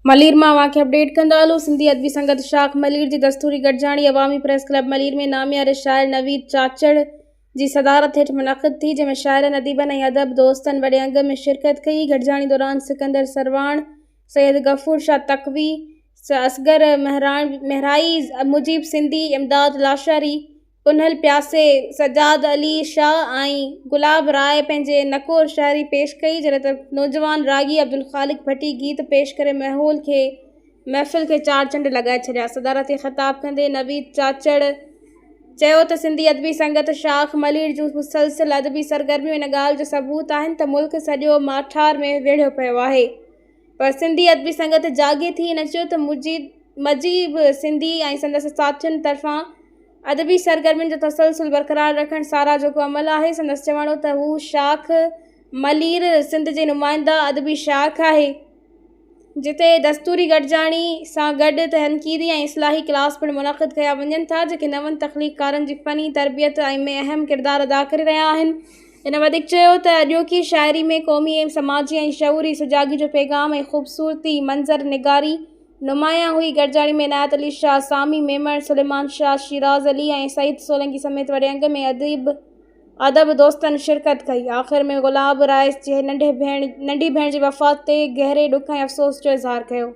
मलीर मां वाक़िआ अपडेट कंदा हलो। सिंधी अदबी संगत शाख मलीर जी दस्तूरी गॾिजाणी अवामी प्रेस क्लब मलीर में नामियार शाइर नवीद चाचड़ जी सदारत हेठि मुनक़िद थी, जंहिंमें शाइरनि अदीबनि ऐं अदब दोस्तनि वॾे अंग में शिरकत कई। गॾिजाणी दौरान सिकंदर सरवाण, सैयद गफ़ूर शाह तक़वी, असगर महराई, मुजीब सिंधी, इमदाद लाशारी, कुनहल प्यासे, सजाद अली शाह ऐं गुलाब राय पंहिंजे नकोर शाइरी पेश कई, जॾहिं त नौजवान रागी अब्दुल ख़ालिक भट्टी गीत पेश करे महफ़िल खे चार चंड लॻाए छॾिया। सदारत ते ख़िताब कंदे नवीद चाचड़ चयो त सिंधी अदबी संगत शाख मलीर जूं मुसलसिल अदबी सरगर्मियूं इन ॻाल्हि जो सबूत आहिनि त मुल्क सॼो माठार में वेढ़ियो पियो आहे, पर सिंधी अदबी संगत जाॻे थी। इन चयो त मजीब सिंधी ऐं संदसि साथियुनि तरफ़ां अदबी सरगर्मियुनि जो तसलसल बरक़रार रखणु सारा जोॻो अमल आहे। संदसि चवणो त हू शाख मलीर सिंध जे नुमाइंदा अदबी शाख आहे, जिते दस्तूरी गॾिजाणी सां गॾु तनक़ीदी ऐं इस्लाही क्लास पिणु मुनक़िद कया वञनि था, जेके नवनि तख़लीक़कारनि जी फ़नी तरबियत में अहम किरदारु अदा करे रहिया आहिनि। इन वधीक चयो त अॼोकी शाइरी में क़ौमी ऐं समाजी ऐं शऊरी सुजाॻी जो पैगाम ऐं ख़ूबसूरती मंज़र निगारी नुमायां हुई। गॾिजाणी में इनायत अली शाह, सामी मेमण, सुलेमान शाह, शिराज़ अली ऐं सईद सोलंकी समेत वॾे अंग में अदब दोस्तनि शिरकत कई। आख़िर में गुलाब राय जे नंढी भेण जी वफ़ात ते गहरे ॾुख ऐं अफ़सोस जो इज़हार कयो।